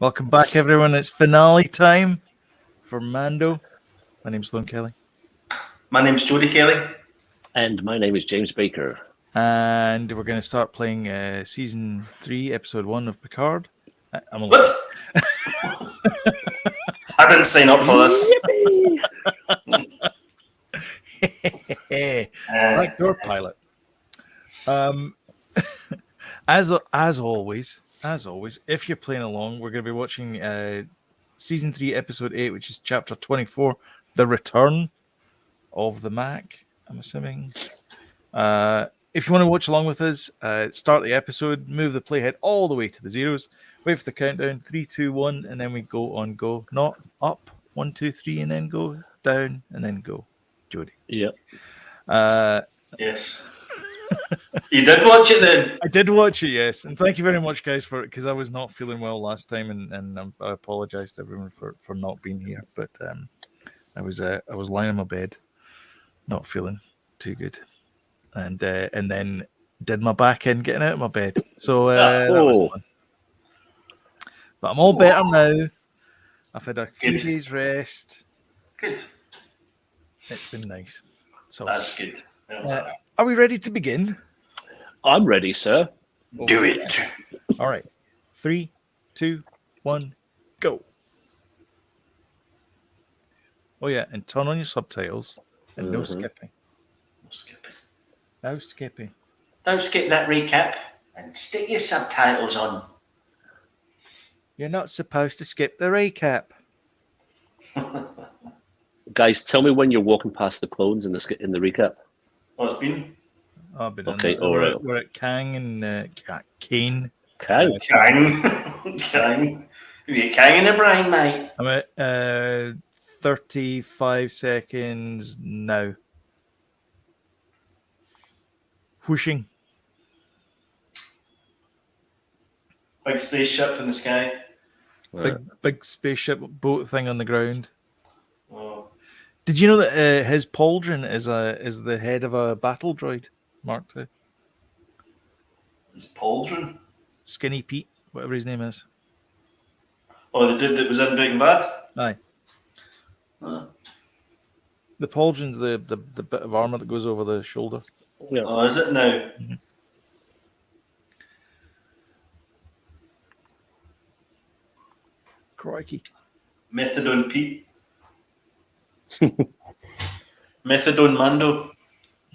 Welcome back, everyone. It's finale time for Mando. My name's Sloan Kelly. My name's Jody Kelly. And my name is James Baker. And we're going to start playing Season 3, Episode 1 of Picard. I'm What? I didn't sign up for this. Backdoor pilot. As always, if you're playing along, we're going to be watching Season 3, Episode 8, which is Chapter 24, The Return of the Mac, I'm assuming. If you want to watch along with us, start the episode, move the playhead all the way to the zeros, wait for the countdown, 3, 2, 1, and then we go on go. Not up, 1, 2, 3, and then go, down, and then go. Jody. Yep. Yes. You did watch it then? I did watch it, yes. And thank you very much, guys, for it, because I was not feeling well last time, and I apologize to everyone for not being here. But I was lying in my bed, not feeling too good, and then did my back in getting out of my bed. So that was fun. But I'm all better now. I've had a few days rest. Good. It's been nice. So that's good. Are we ready to begin? I'm ready, sir. Do it. All right. 3, 2, 1, go. Oh yeah, and turn on your subtitles and no skipping. No skipping. No skipping. Don't skip that recap and stick your subtitles on. You're not supposed to skip the recap. Guys, tell me when you're walking past the clones in the recap. Oh, it's been. Oh, I've been Okay, in all right. We're at Kang and Kane. Kang. Kang. You Kang in the brain, mate. I'm at 35 seconds now. Whooshing. Big spaceship in the sky. Big spaceship boat thing on the ground. Oh. Did you know that his pauldron is the head of a battle droid, Mark II? His pauldron? Skinny Pete, whatever his name is. Oh, the dude that was in Breaking Bad? Aye. The pauldron's the bit of armor that goes over the shoulder. Yeah. Oh, is it now? Mm-hmm. Crikey. Methadone Pete. Methadone Mando.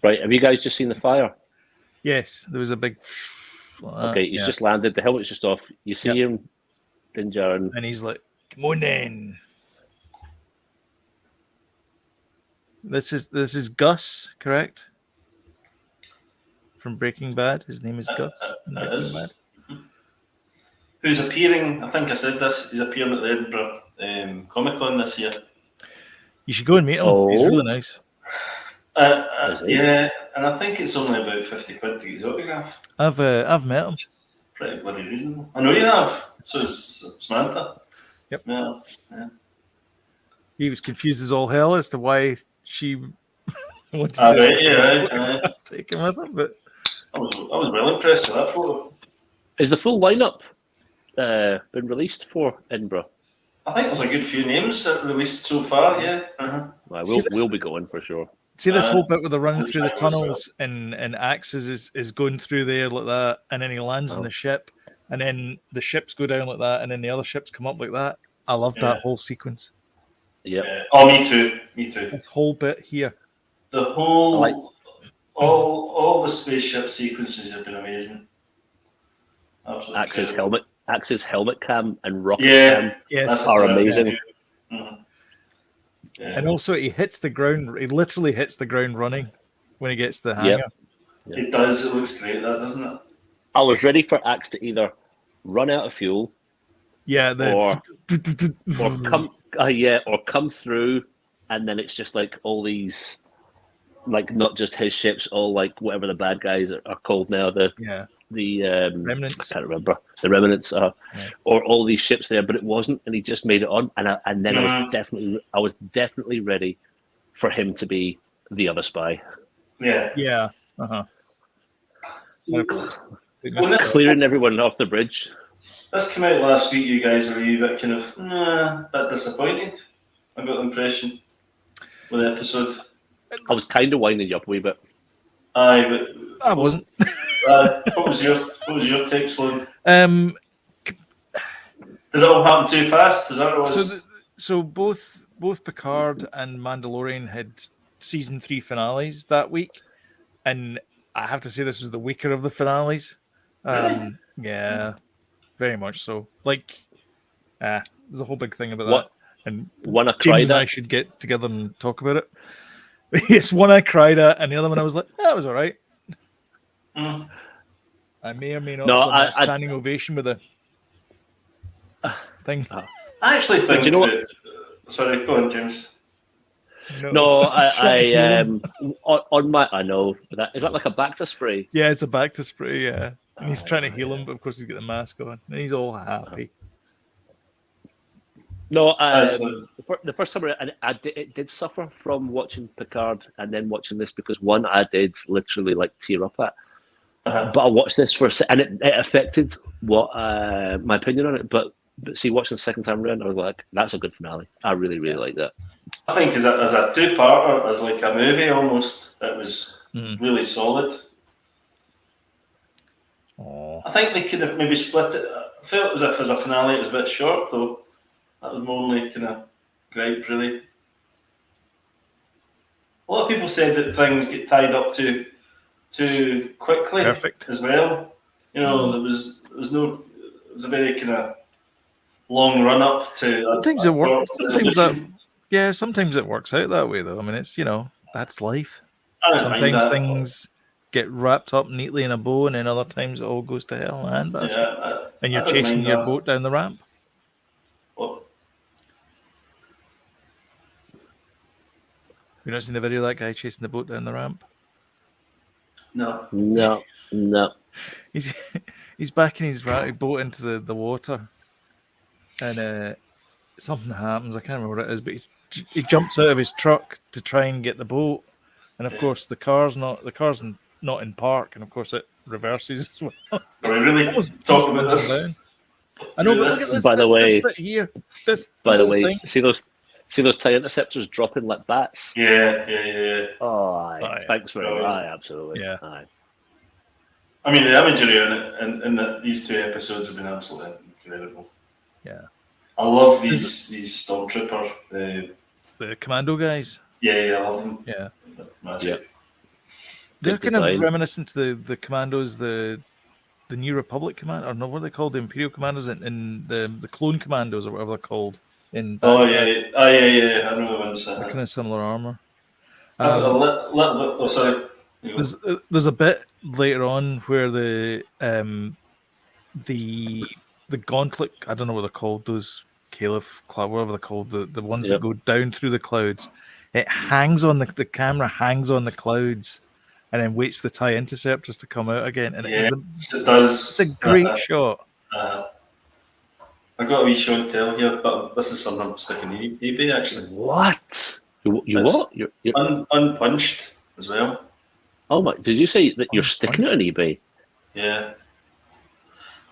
Right, have you guys just seen the fire? Yes, there was a big... Okay, he's just landed. The helmet's just off. You see him, Dinjar, and he's like, "Come on then." This is Gus, correct? From Breaking Bad. His name is Gus. It is. Who's appearing? I think I said this. He's appearing at the Edinburgh Comic Con this year. You should go and meet him. Oh. He's really nice. Yeah, and I think it's only about 50 quid to get his autograph. I've met him. Pretty bloody reasonable. I know you have. So is Samantha. Yep. Yeah. He was confused as all hell as to why she wanted to take him with him, but I was well impressed with that photo. Is the full lineup been released for Edinburgh? I think there's a good few names released so far. Yeah. We'll be going for sure. See this whole bit where they're running through the tunnels and Axis is going through there like that, and then he lands in the ship, and then the ships go down like that, and then the other ships come up like that. I love that whole sequence. Yeah. Oh, me too. This whole bit here. The whole, all the spaceship sequences have been amazing. Absolutely. Axis helmet cam and rocket cam are amazing. Mm-hmm. Yeah. And also, he hits the ground. He literally hits the ground running when he gets to the hangar. Yep. It does. It looks great, that doesn't it? I was ready for Axe to either run out of fuel, or come through, and then it's just like all these, like not just his ships, all like whatever the bad guys are called now. The remnants. I can't remember. The remnants are, or all these ships there, but it wasn't, and he just made it on, and then I was definitely ready for him to be the other spy. Yeah. Clearing everyone off the bridge. This came out last week. You guys were a wee bit kind of bit disappointed. I got the impression with the episode. I was kind of winding you up a wee bit. Aye, but I wasn't. what was your take, Sloan? Did it all happen too fast? Is that what it was? So both Picard and Mandalorian had season 3 finales that week, and I have to say this was the weaker of the finales. Really? Yeah, very much so. Like, there's a whole big thing about What? that, and One I James cried and I at. should get together and talk about it. Yes, one I cried at, and the other one I was like, that was all right. Mm. I may or may not No, have done that I- standing ovation with a thing. I actually think Do you know what- that. Sorry, go on, James. No, Just trying to heal him. on my. I know that is that like a back to spray. Yeah, it's a back to spray, yeah. And he's Oh, trying to heal yeah. him, but of course he's got the mask on. And he's all happy. No, That's what- the first time it did suffer from watching Picard and then watching this because one I did literally like tear up at. But I watched this and it affected what my opinion on it. But see, watching the second time around, I was like, that's a good finale. I really, really like that. I think as a two-parter, as like a movie almost, it was really solid. Oh, I think they could have maybe split it. I felt as if as a finale it was a bit short, though. That was my only kind of gripe, really. A lot of people said that things get tied up too quickly Perfect. as well. You know, there was a very kind of long run up to. Sometimes a it works. short Sometimes resolution. sometimes it works out that way, though. I mean, it's that's life. I don't mind Sometimes that. things get wrapped up neatly in a bow, and then other times it all goes to hell in a handbasket. Yeah, And you're I don't chasing mind your that. boat down the ramp. Well, You not seen the video of that guy chasing the boat down the ramp? no. No. He's backing his boat into the water, and something happens. I can't remember what it is, but he jumps out of his truck to try and get the boat, and of Yeah. course the car's not in park, and of course it reverses as well. Are we really Almost talking about runs this? him down. I know, but look at This- this. By the bit- way- this bit here. By this the is way, thing. see those TIE interceptors dropping like bats. Yeah. Oh, aye. Aye. Thanks very Oh, much. yeah. Aye, absolutely. Yeah. Aye. I mean, the imagery in it in these two episodes have been absolutely incredible. Yeah, I love these stormtrooper. it's the commando guys. I love them. Yeah, Magic. they're Good kind of design. reminiscent to the commandos, the New Republic command, or no, what are they called? The Imperial commandos and the clone commandos, or whatever they're called. Oh yeah. I know the ones. They're kind of similar armor. Sorry. You go. There's a bit later on where the gauntlet, I don't know what they're called, those Caliph cloud, whatever they're called, the ones that Yep. go down through the clouds. It hangs on the camera hangs on the clouds, and then waits for the TIE interceptors to come out again. And Yeah, it's it does. a great shot. I got a wee show and tell here, but this is something I'm sticking in eBay actually. What? You It's- what? You're, Unpunched as well. oh my! Did you say that you're sticking it on eBay? Yeah.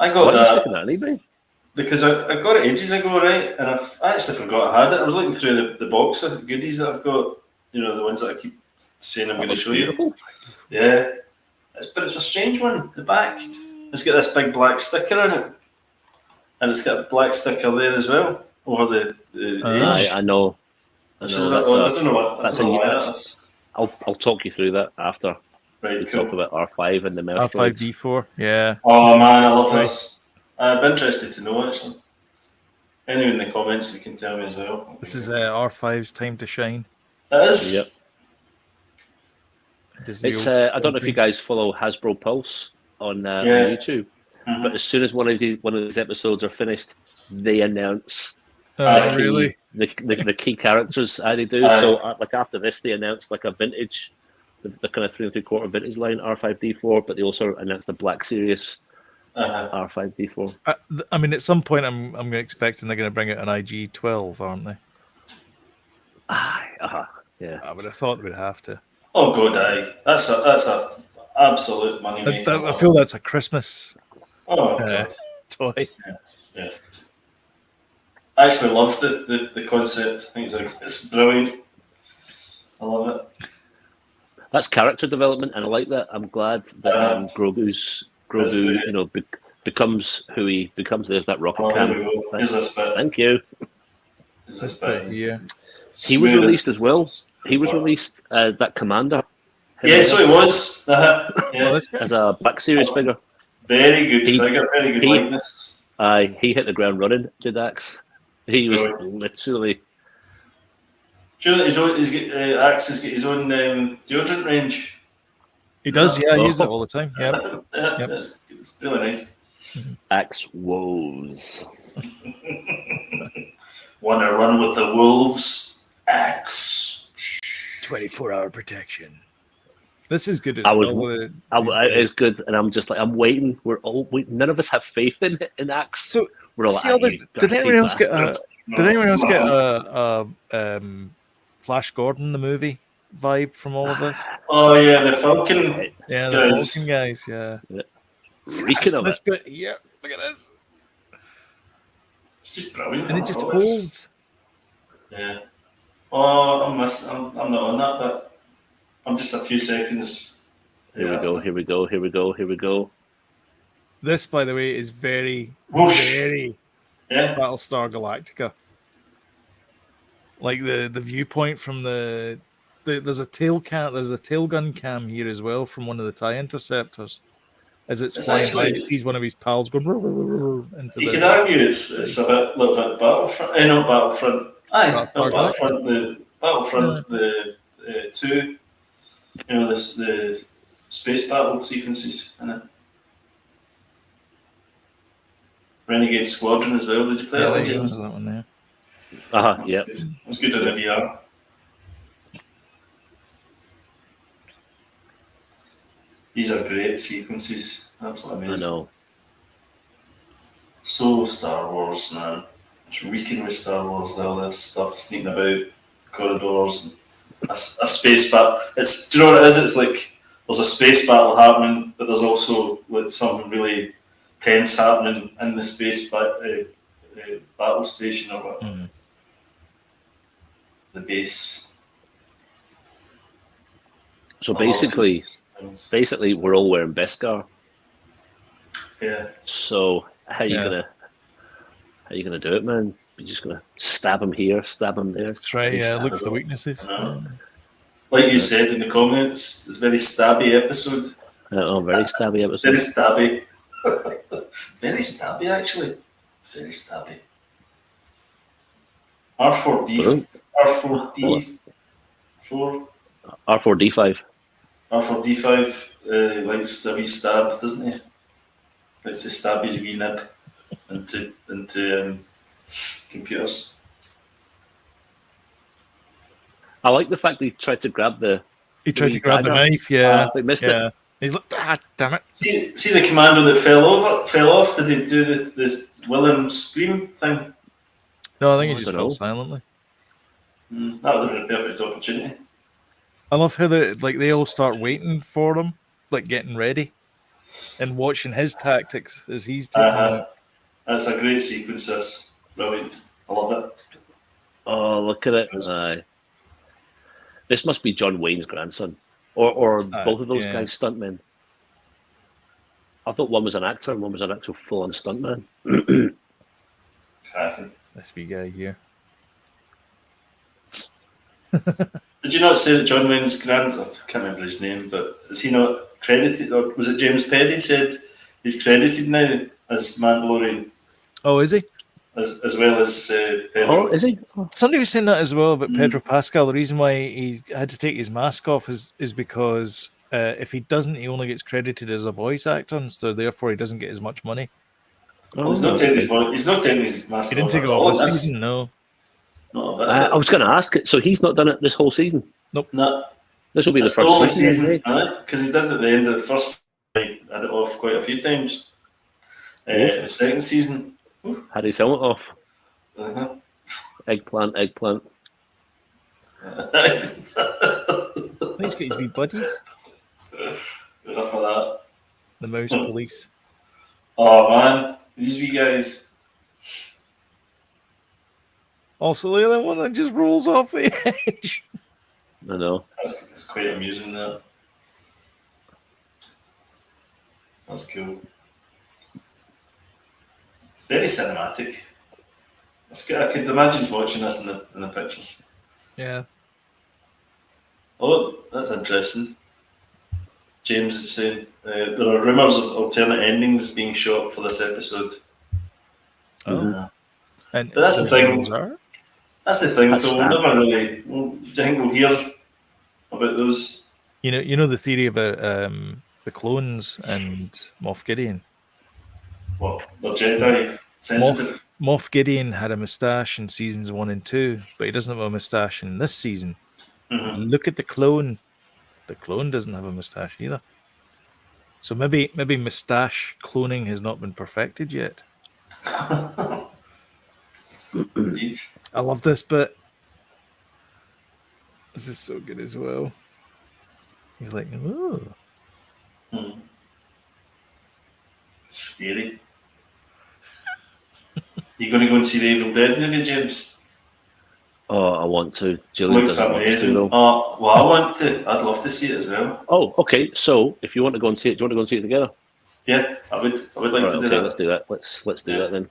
I got What are you that sticking it on eBay? because I got it ages ago, right? And I actually forgot I had it. I was looking through the box of goodies that I've got, the ones that I keep saying I'm going to That's show you. beautiful. Yeah. But it's a strange one. The back, it's got this big black sticker on it. And it's got a black sticker there as well over the Aye, edge. I know. Which is a bit odd. I don't know what. I that's don't know a- why that's- that is. I'll talk you through that after we Right, cool. talk about R5 and the mouse droids. R5D4, yeah. Oh man, I love this. I'd be interested to know actually. Anyone in the comments that can tell me as well. This is R5's time to shine. It is. Yep. Disney It's old- I don't know if you guys follow Hasbro Pulse on Yeah. YouTube, Mhm. but as soon as one of these episodes are finished, they announce Oh, really? the key characters they do. Aye. So like after this, they announced like a vintage, the kind of 3 3/4 vintage line R5D4, but they also announced the Black Series R5D4. I mean, at some point, I'm expecting they're going to bring out an IG-12, aren't they? Yeah. I would have thought they would have to. Oh god, aye. That's a absolute money maker. I feel that's a Christmas Oh god. toy. Yeah. I actually love the concept. I think it's brilliant. I love it. That's character development, and I like that. I'm glad that Grogu, That's great. becomes who he becomes. There's that rocket Oh, cam. here we go. Here's this bit. Thank you. Here's This this bit bit. here. He was released as well. He was released, that commander. Yeah, so he was. Yeah. As a Black Series figure. Very good figure, very good likeness. He hit the ground running, Judax. He was literally. Sure, Axe has got his own deodorant range. He does, yeah. I use it all the time. Yeah. Yep. It's really nice. Axe woes. Wanna run with the wolves? Axe. 24-hour protection. This is good as well. It's good, and I'm just like, I'm waiting. None of us have faith in Axe. So we're all like, did anyone else get a Flash Gordon the movie vibe from all of this? Oh yeah, the Falcon. Yeah, the Falcon guys. Yeah. Reeking of this it. bit. Yeah, look at this. It's just brilliant. And it just holds. Yeah. Oh, I'm not on that, but I'm just a few seconds. Here we go. This, by the way, is very Battlestar Galactica. Like the viewpoint from there's a tail gun cam here as well from one of the TIE interceptors. As it's flying by, it sees one of his pals going into you could argue it's a little bit Battlefront. Not Battlefront. Battlefront. The Battlefront. The 2. You know, the space battle sequences in it. Renegade Squadron as well. Did you play that one, James? That one there. Yeah. It was good in the VR. These are great sequences. Absolutely amazing. I know. So Star Wars, man. It's reeking with Star Wars. All this stuff sneaking about corridors. And a space battle. Do you know what it is? It's like there's a space battle happening, but there's also like something really tense happening in the space battle station or whatever. Mm. The base. So basically, we're all wearing Beskar. Yeah. So how are you gonna do it, man? You're just gonna stab him here, stab him there. That's right. Yeah. Look for the weaknesses. Like you said in the comments, it's a very stabby episode. Very stabby episode. Very stabby. Very stabby, actually. Very stabby. R4D. R4D4. R4D5. R4D5 likes the wee stab, doesn't he? Likes to stab his wee nib into computers. I like the fact that he tried to grab the. He tried to grab the knife. Yeah. They missed it. He's like, damn it! See the commando that fell off. Did he do this Willem scream thing? No, I think he just fell silently. That would have been a perfect opportunity. I love how they all start waiting for him, like getting ready, and watching his tactics as he's taking them. That's a great sequence. That's brilliant. I love it. Oh, look at it! This must be John Wayne's grandson, or both of those guys stuntmen. I thought one was an actor and one was an actual full-on stuntman. Cracking. This wee guy here. Did you not say that John Wayne's grandson? I can't remember his name, but is he not credited? Or was it James Peddy said he's credited now as Mandalorian? Oh, is he? As well as Pedro. Oh, is he? Somebody was saying that as well about Pedro Pascal. The reason why he had to take his mask off is because if he doesn't, he only gets credited as a voice actor, and so therefore he doesn't get as much money. Well, he's not taking his mask off. He didn't take it off this season, no. I was going to ask it. So he's not done it this whole season? Nope. No. This will be the first season. Because he did it at the end of the first. He had it off quite a few times. The second season. Had his helmet off. Uh-huh. Eggplant. He's got his wee buddies. Enough of that. The mouse police. Oh man, these wee guys. Also, the other one that just rolls off the edge. I know. It's quite amusing, that. That's cool. It's very cinematic. It's good. I could imagine watching this in the pictures. Yeah. Oh, that's interesting. James is saying there are rumours of alternate endings being shot for this episode. Oh. But that's the thing. Are? That's the thing, That's though. We'll never really. Do you think we'll hear about those? You know the theory about the clones and Moff Gideon. What? They're Jedi sensitive. Moff Gideon had a moustache in seasons 1 and 2, but he doesn't have a moustache in this season. Mm-hmm. Look at the clone. The clone doesn't have a moustache either. So maybe moustache cloning has not been perfected yet. Indeed. I love this bit. This is so good as well. He's like, ooh. Scary. You going to go and see the Evil Dead movie, James? Oh, I want to. Gillian Looks doesn't want to, amazing. though. Oh, well, I want to. I'd love to see it as well. Oh, okay. So, if you want to go and see it, do you want to go and see it together? Yeah, I would like to do okay, that. let's do that. Let's do that then.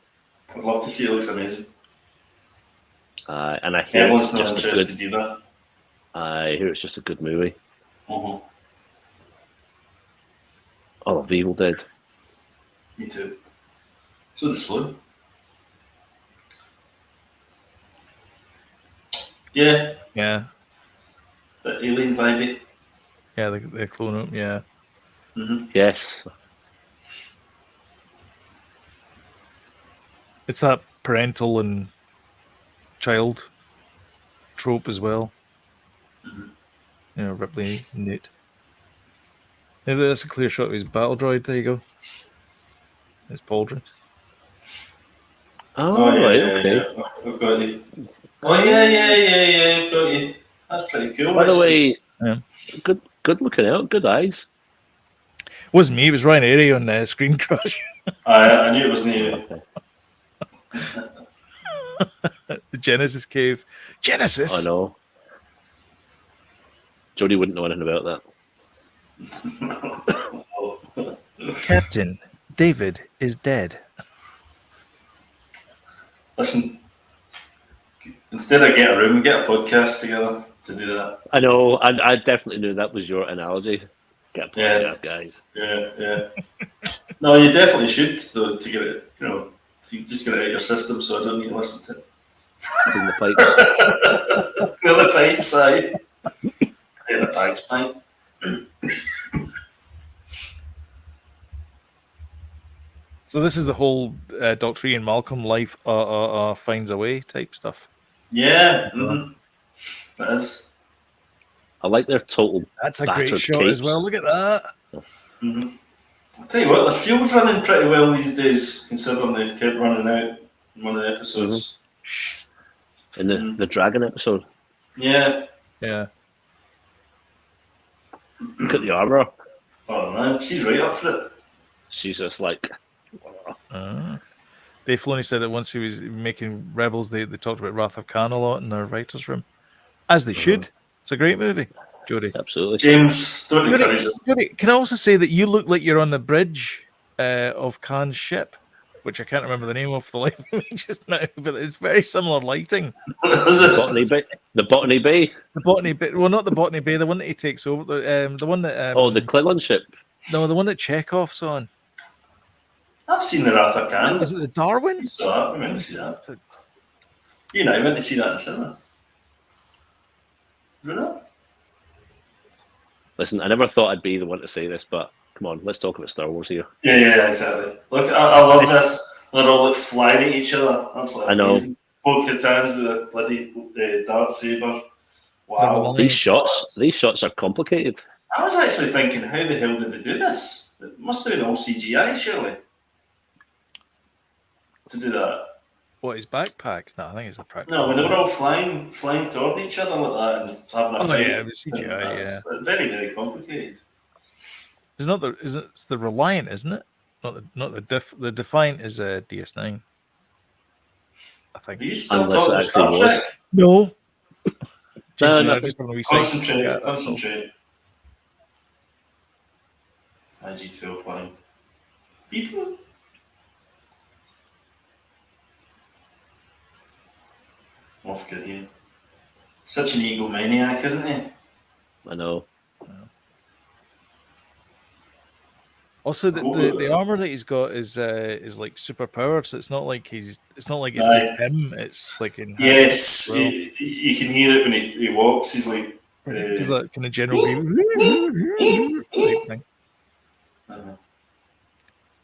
I'd love to see it. It looks amazing. And I hear Everyone's it's not just a interested good. either. I hear it's just a good movie. Mm-hmm. I love Evil Dead. Me too. So does Sloan. Yeah, Yeah. the alien vibe. Yeah, the clone. Yeah. Mm-hmm. Yes. It's that parental and child trope as well. Mm-hmm. You know, Ripley, Newt. Yeah, that's a clear shot of his battle droid. There you go. It's Pauldron. Oh, right, okay. Yeah. I've got you. Oh, yeah, I've got you. That's pretty cool. By the actually. way, Yeah. good looking out, good eyes. It wasn't me. It was Ryan Airy on Screen Crush. I knew it wasn't you. Okay. The Genesis cave. Genesis. I know. Jodie wouldn't know anything about that. Captain David is dead. Listen, instead of get a room, get a podcast together to do that. I know. I definitely knew that was your analogy. Get a podcast, guys. Yeah. No, you definitely should, though, to get it, to just get it out of your system so I don't need to listen to it. In the pipes. Clear the pipes, aye. Clear the pipes, aye. So this is the whole Dr. Ian Malcolm life finds a way type stuff. Yeah, mm-hmm. That is. I like their total. That's a battered great shot capes. as well. Look at that. Mm-hmm. I'll tell you what, the fuel's running pretty well these days, considering they've kept running out in one of the episodes. In the Dragon episode. Yeah. Yeah. Look at the armor. Oh man, she's right up for it. She's just like. Dave Filoni said that once he was making Rebels, they talked about Wrath of Khan a lot in their writer's room. As they should. It's a great movie, Jodie. Absolutely. James, don't encourage it. Jodie, can I also say that you look like you're on the bridge of Khan's ship, which I can't remember the name of for the life of me just now, but it's very similar lighting. Is it? The Botany Bay. The Botany Bay, well, not the Botany Bay, the one that he takes over, the one that... The Klingon ship. No, the one that Chekhov's on. I've seen the Wrath of Khan. Is it the Darwin? You saw that. We went to see that. You know, I went to see that in the cinema. You know? Listen, I never thought I'd be the one to say this, but come on, let's talk about Star Wars here. Yeah, exactly. Look, I love this. They're all like flying at each other. Absolutely I know. amazing. Both Katans with a bloody dark saber. Wow. These shots are complicated. I was actually thinking, how the hell did they do this? It must have been all CGI, surely, to do that. What, his backpack? No, I think it's the practical. No, when they were all flying toward each other like that and having a fight. Yeah, it was CGI, It's very, very complicated. It's the Reliant, isn't it? Not the Defiant is DS9. think. Are you still Unless talking it Star actually Trek? was. No. James and I are nothing. just on a wee side. Concentrate, Yeah, that's all. concentrate. IG-12 fine. People? Off Gideon. Such an egomaniac, isn't he? I know. Also, the armor that he's got is like super powered, so it's not like it's just Aye. him. It's like enhanced Yes, as well. you can hear it when he walks. He's like, Does that kind of general type thing.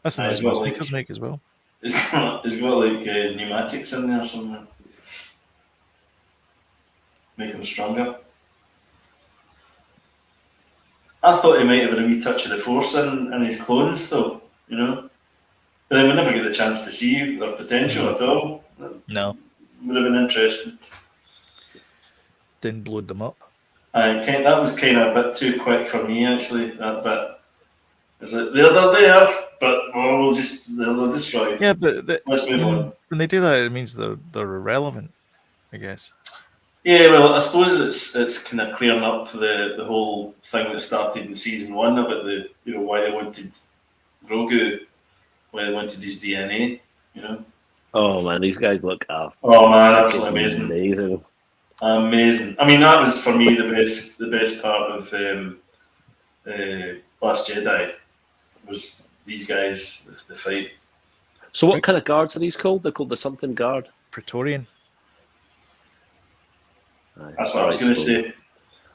That's a Aye, nice he's one got sneakers like make as well. he's got like pneumatics in there somewhere. Make him stronger. I thought he might have had a wee touch of the Force in his clones, though, you know. But then we never get the chance to see their potential at all. No, Would have been interesting. didn't blow them up. That was kind of a bit too quick for me, actually. That bit. It's like they're there, but they're destroyed. Yeah, but Let's move on. when they do that, it means they're irrelevant, I guess. Yeah, well, I suppose it's kind of clearing up the whole thing that started in season 1 about the why they wanted Grogu, why they wanted his DNA, you know. Oh man, these guys look Oh man, absolutely amazing. amazing. Amazing. I mean, that was for me the best part of Last Jedi was these guys, the fight. So what kind of guards are these called? They're called the something guard. Praetorian. That's what I was going to say.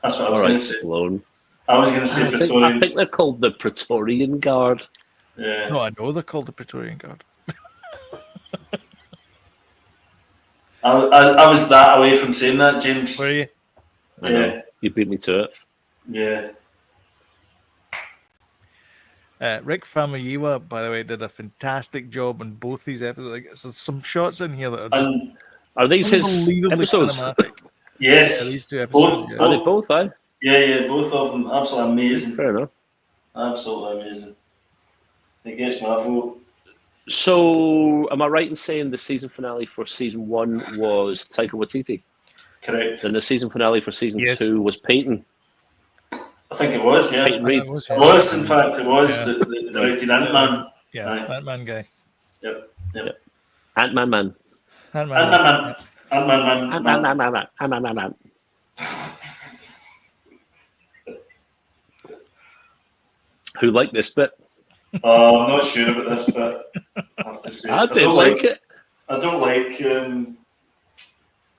That's what I was going to say. Sloan. I was going to say Praetorian. I think they're called the Praetorian Guard. Yeah. No, I know they're called the Praetorian Guard. I was that away from saying that, James. Were you? I know. You beat me to it. Yeah. Rick Famuyiwa, by the way, did a fantastic job on both these episodes. Like, there's some shots in here that are just Are these his unbelievably episodes? cinematic. Yes. Yeah, these two episodes. Both, yeah. Are they both? Yeah, both of them. Absolutely amazing. Fair enough. Absolutely amazing. It gets my vote. So, am I right in saying the season finale for season 1 was Taika Waititi? Correct. And the season finale for season 2 was Peyton? I think it was, yeah. Peyton Reed. It was, It was, in fact, it was Yeah. the directed Ant-Man. Yeah, Aye. Ant-Man guy. Yep. Ant-Man Man. Ant-Man. Ant-Man. Who liked this bit? Oh, I'm not sure about this, but I have to say. I didn't like it. I don't like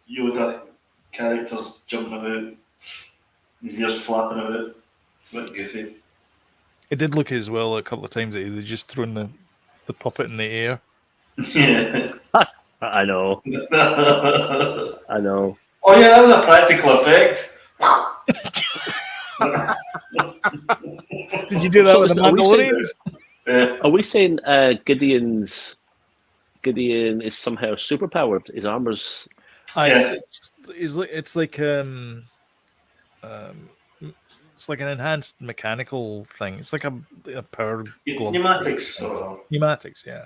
Yoda characters jumping about, his ears flapping about. It's a bit goofy. It did look as well a couple of times that they just thrown the puppet in the air. Yeah. I know. I know. Oh yeah, that was a practical effect. Did you do that with the are we saying- Mandalorians? Yeah. Are we saying Gideon is somehow superpowered? His armor's It's like it's like an enhanced mechanical thing. It's like a power glove. Pneumatics. Pneumatics, yeah.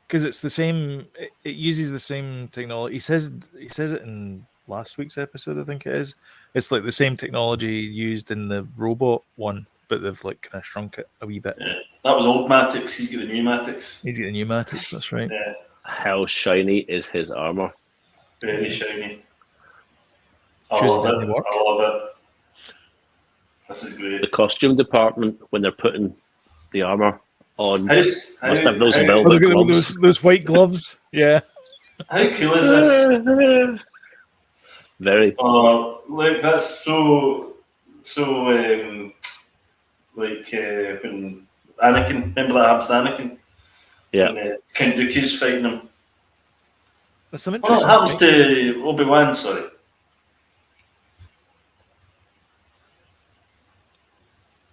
Because it's the same. It uses the same technology. He says it in last week's episode. I think it is. It's like the same technology used in the robot one, but they've like kind of shrunk it a wee bit. Yeah. That was old Matics. He's got the pneumatics. He's got the pneumatics. That's right. Yeah. how shiny is his armor? Very shiny. I Shows love it doesn't it. work. I love it. This is great. The costume department, when they're putting the armor on, How's, how, must have those how, velvet Look at gloves. those white gloves. Yeah. how cool is this? Very. Look, that's so like when Anakin, remember that happens to Anakin? Yeah. When, Count Dooku's fighting him. There's some Well, interesting. that happens to Obi-Wan, sorry.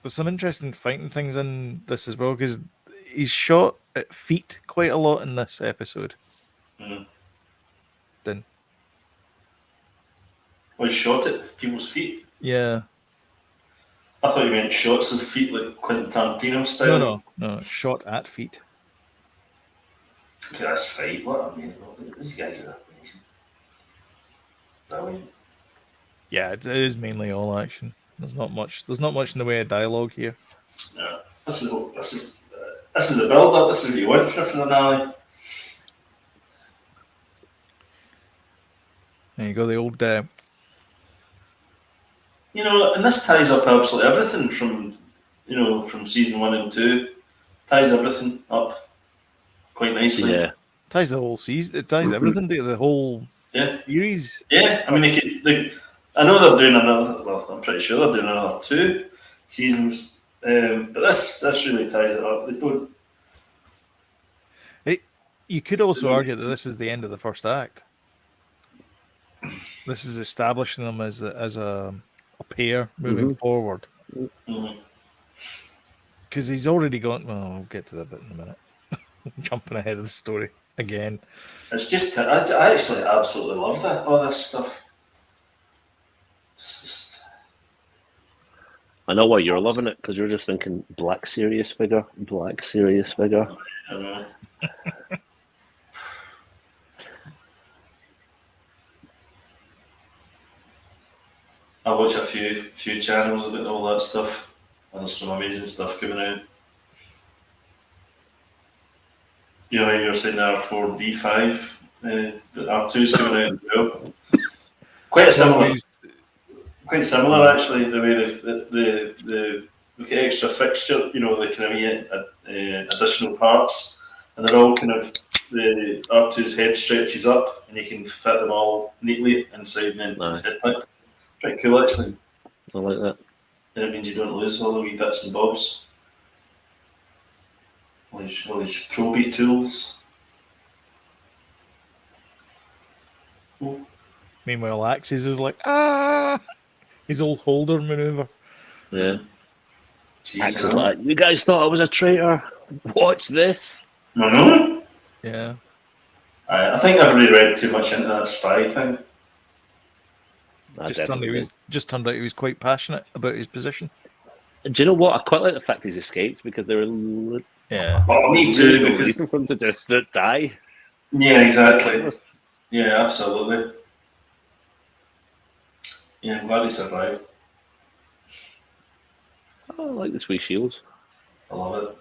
There's some interesting fighting things in this as well because he's shot at feet quite a lot in this episode. Mm. Then Well, he shot at people's feet. yeah, I thought you meant shots of feet like Quentin Tarantino style. no, shot at feet. Look at this fight. What I mean, these guys are amazing. Brilliant. Yeah, it is mainly all action. There's not much. There's not much in the way of dialogue here. Yeah. This is the build up. This is what you want for a finale. There you go. The old. You know, and this ties up absolutely everything from season 1 and 2. Ties everything up quite nicely. Yeah. Ties the whole season. It ties everything to the whole series. Yeah, I mean, I know they're doing another. Well, I'm pretty sure they're doing another 2 seasons. But this really ties it up. They don't. You could also argue that this is the end of the first act. This is establishing them as a pair moving forward. Because he's already gone. Well, we'll get to that bit in a minute. Jumping ahead of the story again. It's just I actually absolutely love that all this stuff. It's just, I know why you're loving it, because you're just thinking black serious figure. I don't know. I watch a few channels about all that stuff, and there's some amazing stuff coming out. You know, you're saying there R4D5, but R2's coming out as well. Quite similar actually. The way they've got extra fixture, you know, they kind of additional parts, and they're all kind of the R2's head stretches up, and you can fit them all neatly inside his head plate. Pretty cool actually. I like that. Then it means you don't lose all the wee bits and bobs. All these proby tools. Oh. Meanwhile, Axis is like, his old holder maneuver. Yeah. Jeez, Axis is like, you guys thought I was a traitor? Watch this. No. Yeah. I think I've really read too much into that spy thing. Just turned out he was quite passionate about his position. Do you know what? I quite like the fact he's escaped, because there Yeah. Oh, me too. no Because reason for him to just die. yeah, exactly. Yeah, absolutely. Yeah, I'm glad he survived. Oh, I like the sweet shields. I love it.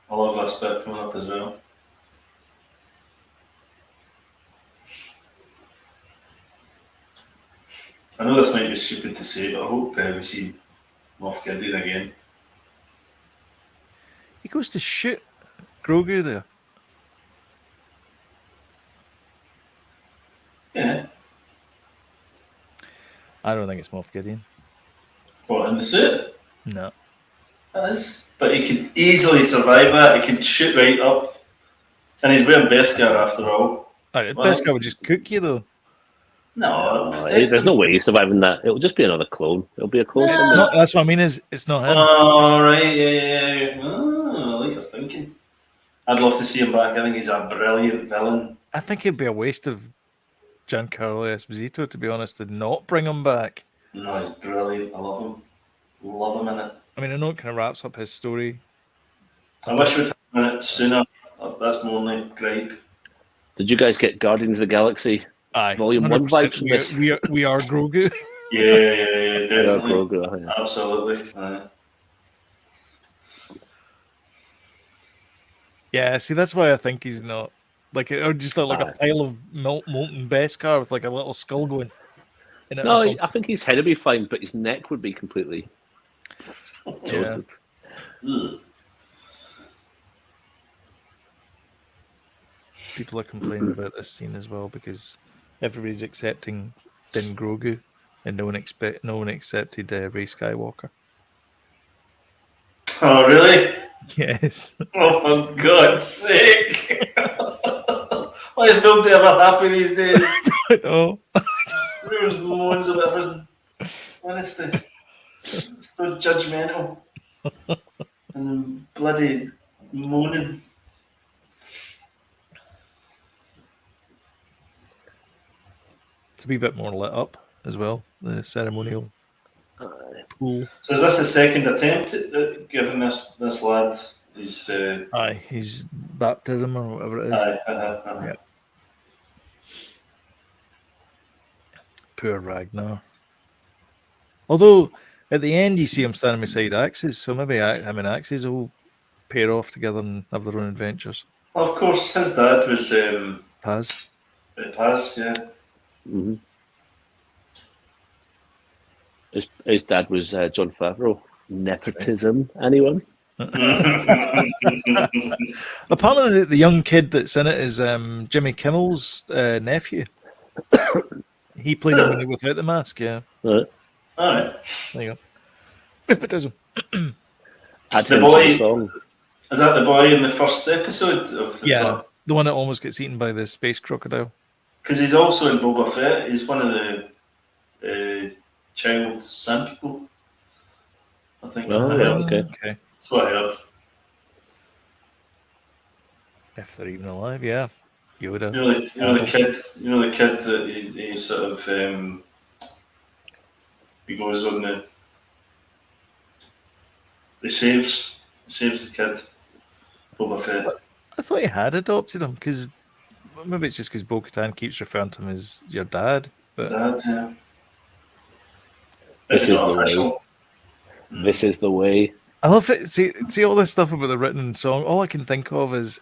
I love this bit coming up as well. I know this might be stupid to say, but I hope we see Moff Gideon again. He goes to shoot Grogu there. Yeah. I don't think it's Moff Gideon. What, in the suit? No. That is. But he could easily survive that. He could shoot right up. And he's wearing Beskar after all. Beskar would just cook you though. No, There's no way he's surviving that. It'll just be another clone. It'll be a clone. Yeah. Somewhere. No, that's what I mean. It's not him. Oh, right, yeah. Oh, I like your thinking. I'd love to see him back. I think he's a brilliant villain. I think it'd be a waste of Giancarlo Esposito, to be honest, to not bring him back. No, he's brilliant. I love him. Love him in it. I mean, I know it kind of wraps up his story. I wish we'd have him in it sooner. That's my only gripe. Did you guys get Guardians of the Galaxy Aye, Volume 1 vibes from this? We are Grogu. Yeah, definitely. Grogu, yeah. Absolutely. Yeah, see, that's why I think he's not. Like, it would just look like a pile of molten Beskar with like a little skull going in it. No, I think his head would be fine, but his neck would be completely. Yeah. People are complaining about this scene as well because everybody's accepting Din Grogu, and no one accepted Rey Skywalker. Oh, really? Yes. Oh, for God's sake! Why is nobody ever happy these days? I know. There's loads of everything. Honestly, so judgmental and bloody moaning. It's a wee bit more lit up as well, the ceremonial pool. So is this a second attempt at giving this lad his baptism or whatever it is. Yeah. Poor Ragnar. Although at the end you see him standing beside Axes, so maybe him and Axes will pair off together and have their own adventures. Well, of course, his dad was Paz. Paz, yeah. Mm-hmm. His dad was John Favreau. Nepotism, anyone? Apparently, the young kid that's in it is Jimmy Kimmel's nephew. He played him when he without the mask. Yeah. All right. There you go. Nepotism. The boy. Song. Is that the boy in the first episode of the? Yeah, the one that almost gets eaten by the space crocodile. Because he's also in Boba Fett. He's one of the child sand people. I think. Oh, okay. That's what I heard. If they're even alive, yeah. Yoda. You know the kid. You know the kid that he sort of he goes on the. He saves the kid. Boba Fett. I thought he had adopted him because maybe it's just because Bo-Katan keeps referring to him as your dad. But Dad, yeah. This is the way. This is the way. I love it. See all this stuff about the written song. All I can think of is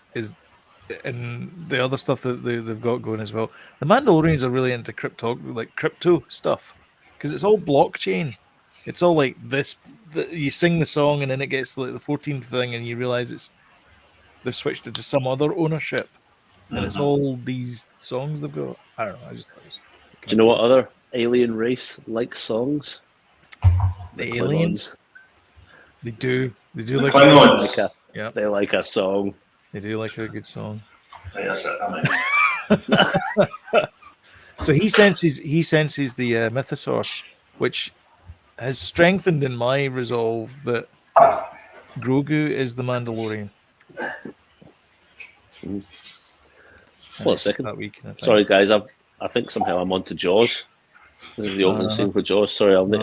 and the other stuff that they've got going as well. The Mandalorians are really into crypto stuff because it's all blockchain. It's all like this. You sing the song and then it gets to like the 14th thing, and you realize they've switched it to some other ownership, and it's all these songs they've got. I don't know. I just thought it was Do you know what other alien race likes songs? The aliens. They do. They do like Klingons. They like a song. They do like a good song. That's it. So he senses the mythosaur, which has strengthened in my resolve that Grogu is the Mandalorian. Well, a second. Sorry, guys. I think somehow I'm onto Jaws. This is the opening scene for Jaws. Sorry, I'll need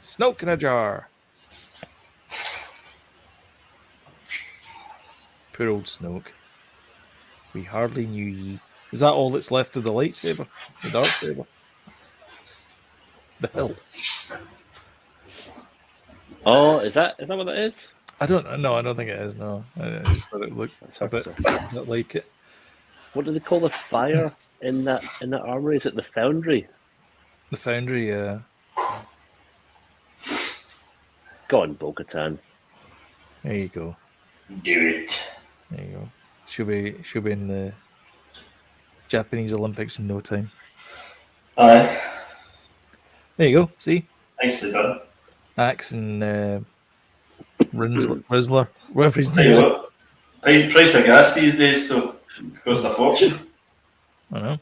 Snoke in a jar. Poor old Snoke. We hardly knew ye. Is that all that's left of the lightsaber? The dark saber? The hill. Oh, is that what that is? I don't think it is. No, I just thought it looked a bit like it. What do they call the fire in that armory? Is it the foundry? The foundry, yeah. Go on, Bo-Katan. There you go. Do it. There you go. She'll be in the Japanese Olympics in no time. Aye. There you go. See? Nicely done. Axe and Rizzler, whatever his Tell name you is. what, price of gas these days though costs a fortune. I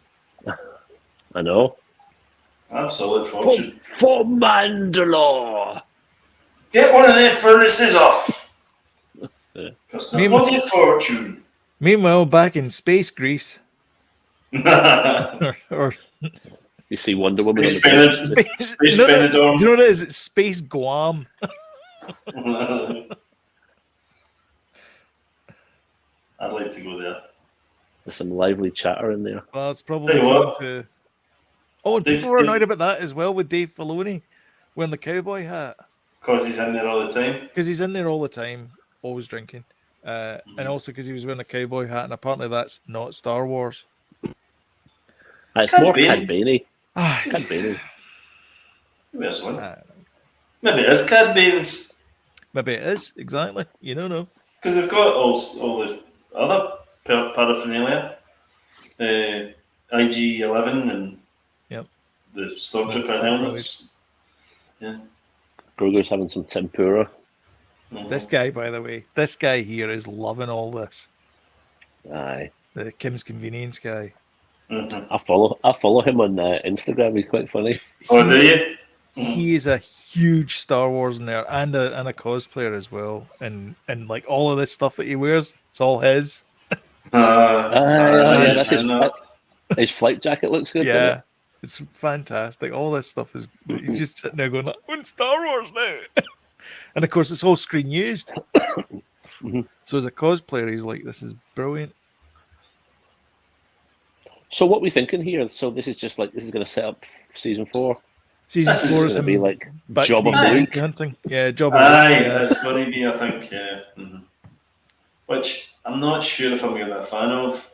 know. Absolute fortune. For Mandalore. Get one of their furnaces off. Yeah. Cost a bloody fortune. Meanwhile, back in space Greece, or you see Wonder Woman Space on the beach. Space no, Benidorm. do you know what it is? It's Space Guam. I'd like to go there. There's some lively chatter in there. Well, it's probably Tell you going what. to. Oh, and people were annoyed about that as well with Dave Filoni wearing the cowboy hat. Because he's in there all the time. Because he's in there all the time, always drinking. And also because he was wearing a cowboy hat, and apparently that's not Star Wars. It's Cad more Bane. Cad Bane. Ah, Cad Bane. Maybe it's one. Maybe it is Cad Bane's. Maybe it is, exactly. You don't know. Because they've got all the other paraphernalia. IG-11 and the Stormtrooper helmets. Yeah. Grogu's having some tempura. Mm-hmm. This guy, by the way, this guy here is loving all this. Aye. The Kim's Convenience guy. Mm-hmm. I follow him on Instagram. He's quite funny. Oh, do you? He is a huge Star Wars nerd and a cosplayer as well. And like all of this stuff that he wears, it's all his. Yeah, his flight jacket looks good. Yeah. It's fantastic. All this stuff is he's just sitting there going, "I'm in Star Wars now," and of course it's all screen used. So as a cosplayer, he's like, "This is brilliant." So what are we thinking here? So this is just like this is going to set up season 4. Season This is 4 It's is going to be him like back job to of being the bounty week. hunting. Yeah, job of the Aye, week. Yeah. it's going to be, I think, yeah. Which I'm not sure if I'm going to be a fan of.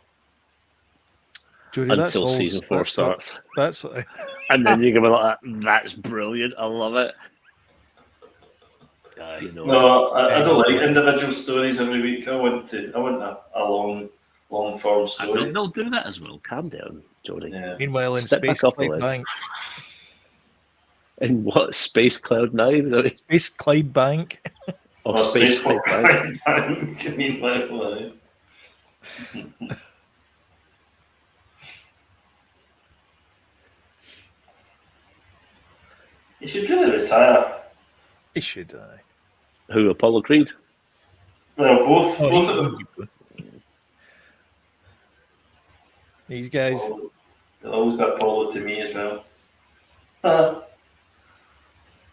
Jodie, that's Until all. season 4 that's starts. That's And then you're going to be like, that's brilliant. I love it. You know, No, I don't like individual stories every week. I want a long form and story. they'll do that as well. Calm down, Jodie. Yeah. Meanwhile, in Step Space back off the Clyde ledge. Bank. In what? Space Cloud 9? Space Clyde Bank. Or Or Space Space Cloud 9? Bank. I mean, like. You should really retire. He should die. Who, Apollo Creed? Well, both Oh, of them. These guys. They'll always got Apollo to me as well.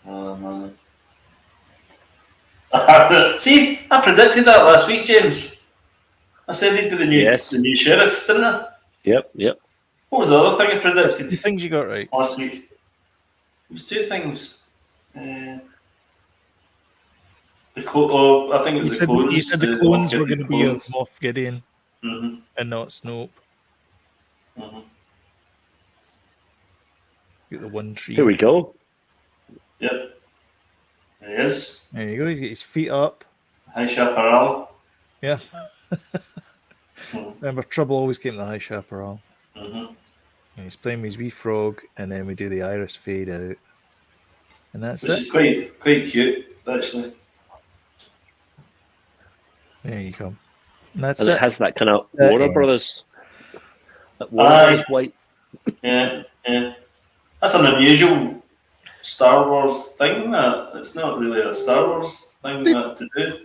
Oh man. See, I predicted that last week, James. I said he'd be the new sheriff, didn't I? Yep. What was the other thing I That's predicted the things you got right. last week? It was two things. I think it was the clones. You said the clones were going to be of Moff Gideon and not Snoke. Get the one tree. Here we go. Yep. There he is. There you go. He's got his feet up. High Chaparral. Yeah. Remember, Trouble always came to the High Chaparral. And he's playing with his wee frog, and then we do the iris fade out. And that's Which it. is quite cute, actually. There you go. And that's And it. it has that kind of Warner yeah. Brothers. That Warner Brothers white. Yeah. That's an unusual Star Wars thing. It's not really a Star Wars thing to do.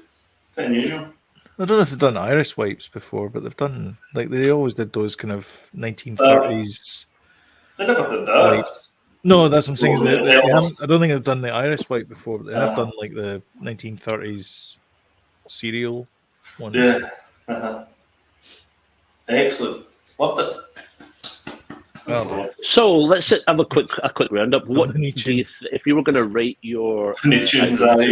Quite unusual. I don't know if they've done iris wipes before, but they've done, like, they always did those kind of 1930s. They never did that. Like, no, that's what I'm saying. Is Well, they haven't, I don't think they've done the iris wipe before, but they have Uh-huh. done like the 1930s serial ones. Yeah. Excellent. Loved it. Well, So let's have a quick roundup. What Looney do you if you were going to rate your Looney Tunes, exactly.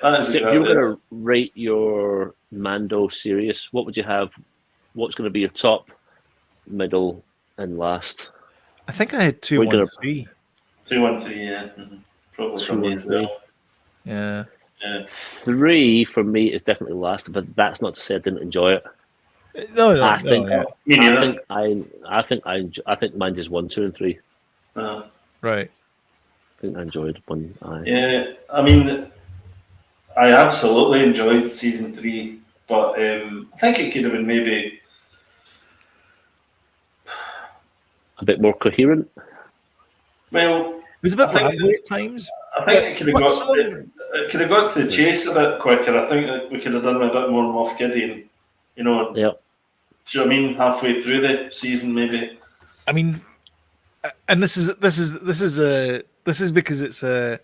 That is if exactly you were it. going to rate your Mando series, what would you have? What's going to be your top, middle, and last? I think I had 2, We're 1, gonna- 3. 2, 1, 3, yeah. Probably for me as well. Yeah. 3 for me is definitely last, but that's not to say I didn't enjoy it. No, I think Me neither. I think mine is 1, 2, and 3. Right. I think I enjoyed 1. Yeah, I mean, I absolutely enjoyed season 3, but I think it could have been maybe A bit more coherent. well. It was a bit I think- rambly at times. I think it could have What's got it could have got to the chase a bit quicker. I think that we could have done a bit more Moff Gideon. You know, Yeah. do you know what I mean? Halfway through the season, maybe. I mean, and this is because it's a.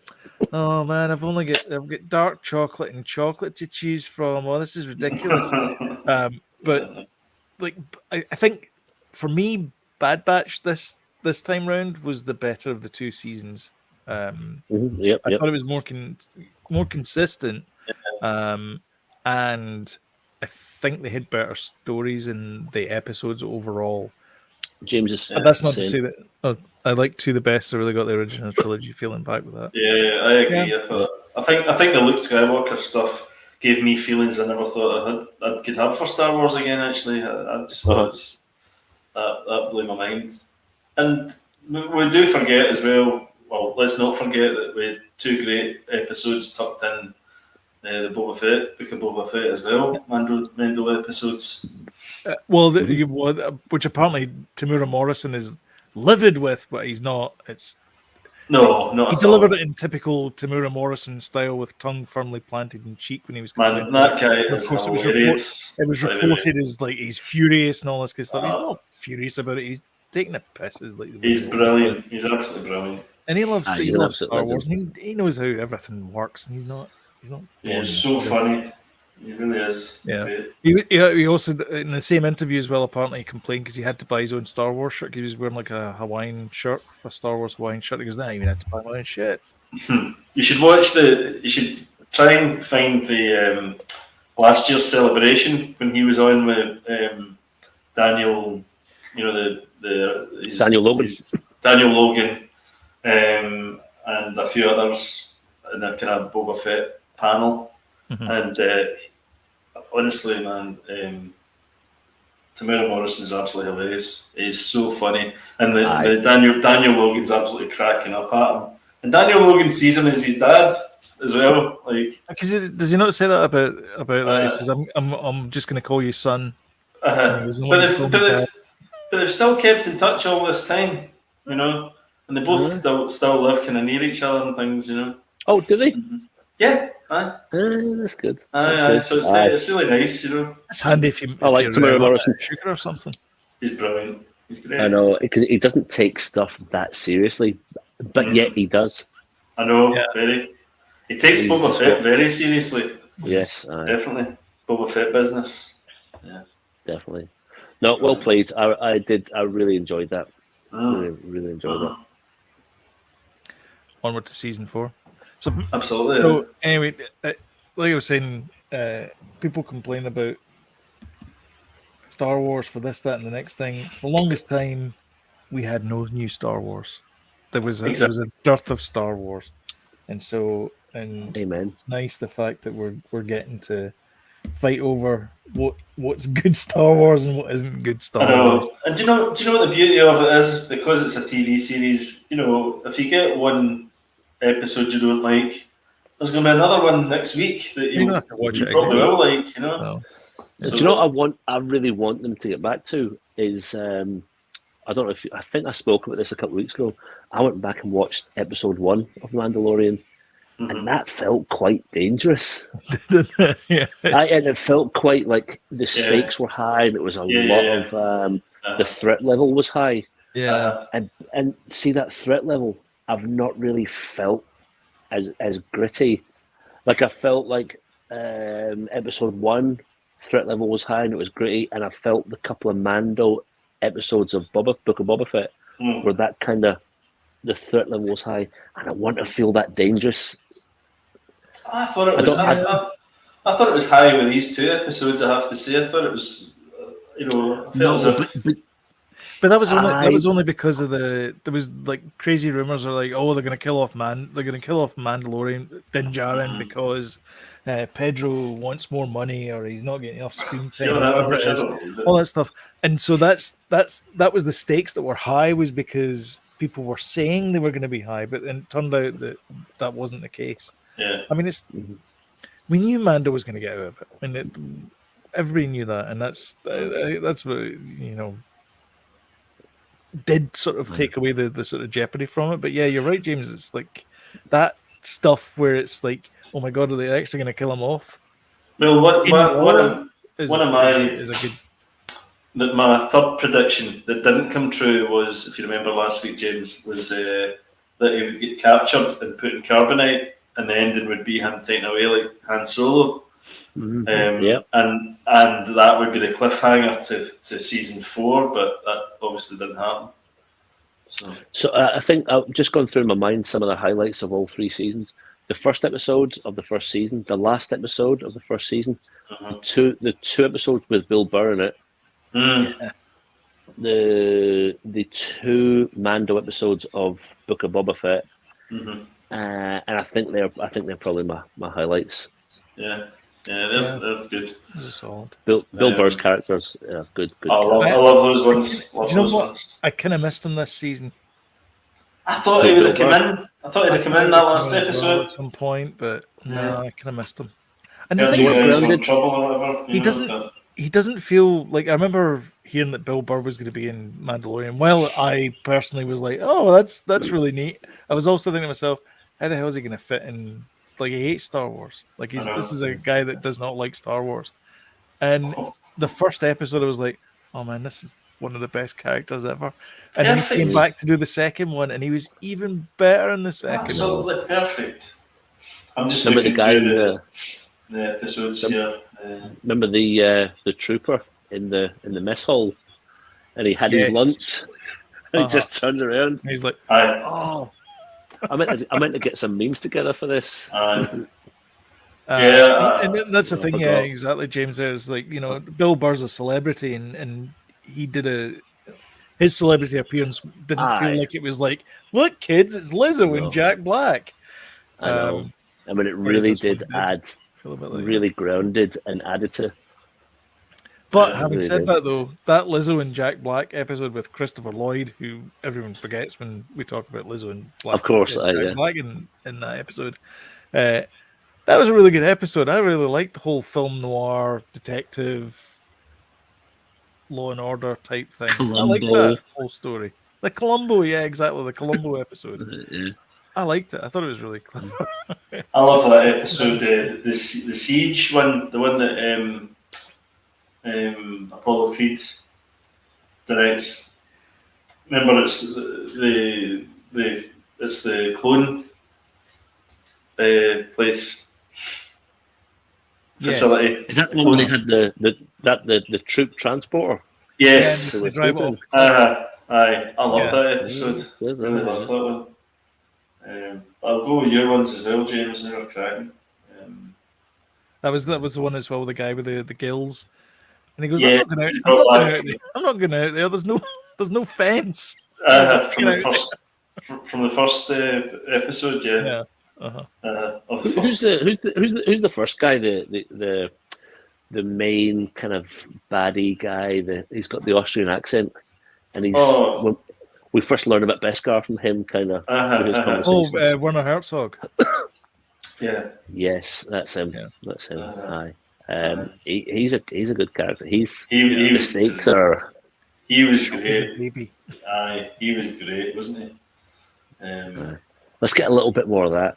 Oh man, I've got dark chocolate and chocolate to choose from. Oh, this is ridiculous. But like, I think for me, Bad Batch this time round was the better of the 2 seasons. I Yep. thought it was more consistent, and I think they had better stories in the episodes overall. James is. And that's not to saying- say that I like 2 the best. I really got the original trilogy feeling back with that. Yeah, I agree. Yeah. I think the Luke Skywalker stuff gave me feelings I never thought I could have for Star Wars again. Actually, I just thought that blew my mind. And we do forget as well. Well, let's not forget that we had 2 great episodes tucked in the Boba Fett, Book of Boba Fett as well. Mando episodes. Which apparently Tamura Morrison is livid with, but he's not. It's No, not he at delivered all. it in typical Tamura Morrison style, with tongue firmly planted in cheek when he was. Man, that guy is Of course, hilarious. it was by the way. reported as like he's furious and all this kind of stuff. He's Ah. not furious about it. He's taking a piss. Is like He's brilliant. He's absolutely brilliant. and he loves He's an absolute Star Wars. legend. And he knows how everything works, and he's not. He is so funny. He really is. Yeah. Great. He also, in the same interview as well, apparently he complained because he had to buy his own Star Wars shirt. He was wearing like a Hawaiian shirt, a Star Wars Hawaiian shirt. He goes, "Nah, I even had to buy my own shit." You should watch you should try and find the last year's celebration when he was on with Daniel. You know Daniel Logan. Daniel Logan, and a few others in a kind of Boba Fett panel. And honestly, man, Tamara Morrison's absolutely hilarious. He's so funny, and the Daniel Logan's absolutely cracking up at him. And Daniel Logan sees him as his dad as well. Like, does he not say that about that? He says, "I'm just going to call you son." But they've still kept in touch all this time, you know, and they both still live kind of near each other and things, you know. Oh, do they? Yeah. That's good. So it's really nice, you know. It's handy if you. I like Tamara Morrison. Sugar or something. He's brilliant. He's great. I know, because he doesn't take stuff that seriously, but yet he does. I know, very. He takes Boba Fett very seriously. Yes, definitely. Boba Fett business. Yeah, definitely. No, well played. I really enjoyed that. Really enjoyed that. Onward to season 4. So absolutely. So anyway, like I was saying, people complain about Star Wars for this, that, and the next thing. For the longest time, we had no new Star Wars. There was a dearth of Star Wars, and amen. It's nice the fact that we're getting to fight over what's good Star Wars and what isn't good Star Wars. And do you know what the beauty of it is? Because it's a TV series, you know, if you get one episode you don't like, there's going to be another one next week that you have to watch it probably again. will like, you know. No. So, do you know what I really want them to get back to is I don't know if I think I spoke about this a couple of weeks ago. I went back and watched episode 1 of Mandalorian, and that felt quite dangerous. Yeah, and it felt quite like the stakes were high, and it was a lot of the threat level was high. Yeah, and see that threat level, I've not really felt as gritty. Like I felt like episode 1 threat level was high and it was gritty, and I felt the couple of Mando episodes of Book of Boba Fett where that kind of the threat level was high, and I want to feel that dangerous. I thought it was. I thought it was high with these 2 episodes. I have to say, I thought it was. You know, I felt as if. But that was only because of there was like crazy rumors are like, oh, they're gonna kill off Mandalorian Din Djarin because Pedro wants more money or he's not getting enough screen time, whatever it is, all that stuff. And so that was the stakes that were high, was because people were saying they were going to be high, but then it turned out that wasn't the case. Yeah, I mean, we knew Mando was going to get out of it, and everybody knew that, and that's what, you know, did sort of take away the sort of jeopardy from it. But yeah, you're right, James. It's like that stuff where it's like, oh my god, are they actually going to kill him off? Well, my third prediction that didn't come true was, if you remember last week, James, was that he would get captured and put in carbonite, and the ending would be him taken away like Han Solo. And that would be the cliffhanger to season 4, but that obviously didn't happen. So I think I've just gone through in my mind some of the highlights of all 3 seasons. The first episode of the first season, the last episode of the first season, the two episodes with Bill Burr in it, the 2 Mando episodes of Book of Boba Fett, and I think they're probably my highlights. Yeah, they're good. Bill Burr's characters, good. I love those ones. Do you know what? I kind of missed him this season. I thought he would have come in. I thought he'd have come in that last episode at some point, but no, I kind of missed him. And the thing is, trouble or whatever. He doesn't feel like, I remember hearing that Bill Burr was going to be in Mandalorian. Well, I personally was like, oh, that's really neat. I was also thinking to myself, how the hell is he going to fit in? Like, he hates Star Wars. Like, this is a guy that does not like Star Wars. And the first episode, I was like, oh man, this one of the best characters ever. And then he Perfect. came back to do the second one, and he was even better in the second one. Absolutely perfect. I'm just Remember the looking guy in through the episodes here. remember the trooper in the mess hall, and he had his Yes. lunch, and he just turned around. And he's like, Aye, Oh, I meant to get some memes together for this. aye. and that's the I thing, yeah, forgot. exactly, James. There's like, Bill Burr's a celebrity, and he did his celebrity appearance didn't Aye. feel like it was like, look, kids, it's Lizzo No. and Jack Black. I know. I mean, it whereas really this one did did add, feel a bit like really grounded and added to. But Yeah, having really said did. that, though, that Lizzo and Jack Black episode with Christopher Lloyd, who everyone forgets when we talk about Lizzo and Of course, Jack yeah. Black in that episode, that was a really good episode. I really liked the whole film noir detective law and order type thing. I like Columbo. that whole story. The Columbo, yeah, exactly, the Columbo episode. Yeah. I liked it. I thought it was really clever. I love that episode, the Siege one, the one that Apollo Creed directs. Remember, it's it's the clone place facility. Is that the one where they had the troop transporter? Yes. Yeah, So they it's drive open. off. Aye, I love Yeah. that episode. Good, Really loved that one. I'll go with your ones as well, James. They were cracking. That was the one as well, with the guy with the gills. And he goes, Yeah, I'm not he's going got out there. I'm not going out there. There's no fence. from the first episode, yeah. Yeah. Uh-huh. Of the Who's first. who's the first guy? The main kind of baddie guy. He's got the Austrian accent, and he's when we first learn about Beskar from him, kind of. Werner Herzog. Yeah. Yes, that's him. Yeah. That's him. Aye. He's a good character. He The was stakes are. He was great. Baby. Aye, he was great, wasn't he? Let's get a little bit more of that.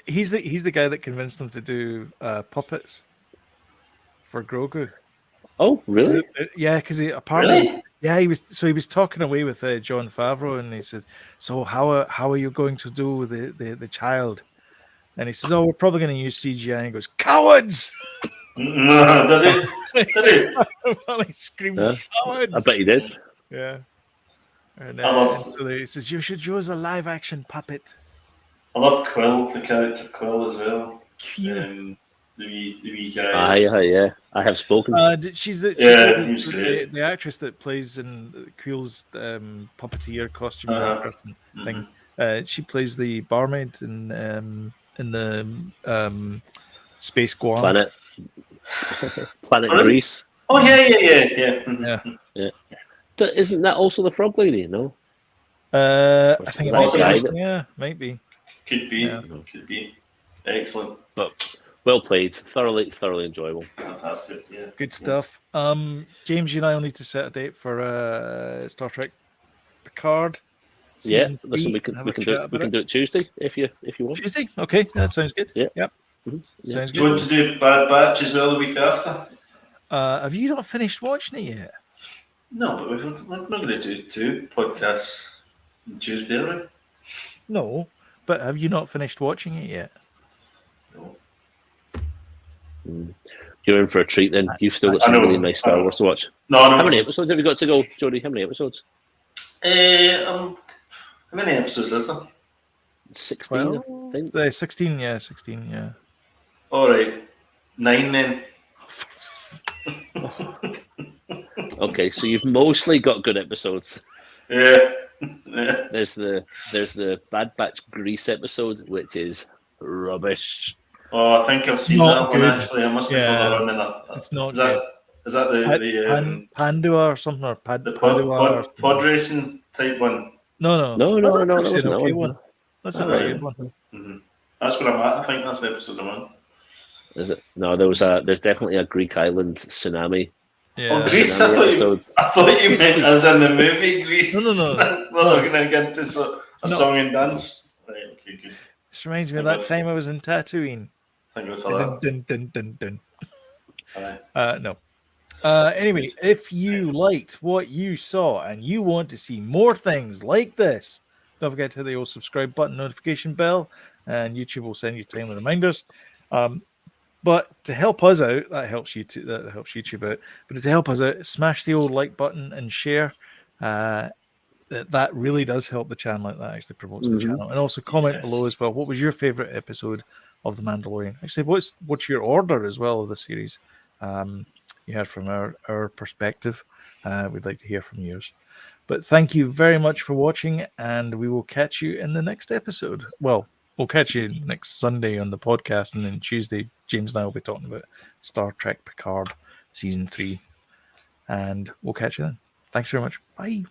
He's the guy that convinced them to do puppets for Grogu. Oh, really? Yeah, because apparently, Really? he was talking away with John Favreau, and he said, "So how are you going to do the child?" And he says, "Oh, we're probably going to use CGI." And he goes, "Cowards!" No, did he? Well, he screamed, Yeah. "Cowards!" I bet he did. Yeah. And I loved and so he says, "You should use a live action puppet." I loved Quill, the character Quill as well. Cute. The wee guy. Yeah. I have spoken. She's he was great. the actress that plays in Quill's puppeteer costume person thing. She plays the barmaid in the Space Guam. Planet Greece. Oh yeah. Yeah. Isn't that also the frog lady? No. I think it might That guy be. that- Yeah, might be. Could be. Yeah. Could be. Excellent. But well played. Thoroughly enjoyable. Fantastic. Yeah. Good stuff. James, you and I will need to set a date for Star Trek Picard. Yeah. season Listen, 3, we can have a do chat it. We about can do it Tuesday if you want. Tuesday. Okay, that sounds good. Yeah. Yep. Yeah. Sounds Do you want good. to do Bad Batch as well the week after? Have you not finished watching it yet? No, but we're not going to do 2 podcasts on Tuesday, are we? No, but have you not finished watching it yet? No. You're in for a treat then. You've still got I some know, really nice I Star know. Wars to watch. No. How many episodes have you got to go, Jody? How many episodes? How many episodes is there? 16, I think. 16, yeah, 16, yeah. All right, 9 then. Okay, so you've mostly got good episodes. Yeah. Yeah. There's the Bad Batch Grease episode, which is rubbish. Oh, I think I've seen Not that one good. actually. I must be Yeah. further on than that. It's not Is that the Pandua or something, or the Padua? pod racing type one? No. No, That's actually that an okay one. one. That's a very good one. Mm-hmm. That's where I'm at. I think that's episode 1. Is it? No, there's definitely a Greek island tsunami. Yeah. Oh, Greece! Tsunami I thought you Grease, meant Grease. as in the movie Greece. No. Well, we're going to get into a No. song and dance. Right. Okay. Good. This reminds me of that time I was in Tatooine. Thank you for that. Dun, dun, dun, dun, dun. Aye. No. Anyway, if you liked what you saw and you want to see more things like this, don't forget to hit the old subscribe button, notification bell, and YouTube will send you timely reminders. But to help us out, that helps YouTube out. But to help us out, smash the old like button and share. That really does help the channel. That actually promotes the channel. And also comment below as well. What was your favorite episode of The Mandalorian? Actually, what's your order as well of the series? You heard from our perspective. We'd like to hear from yours. But thank you very much for watching, and we will catch you in the next episode. Well, we'll catch you next Sunday on the podcast, and then Tuesday, James and I will be talking about Star Trek Picard Season 3. And we'll catch you then. Thanks very much. Bye.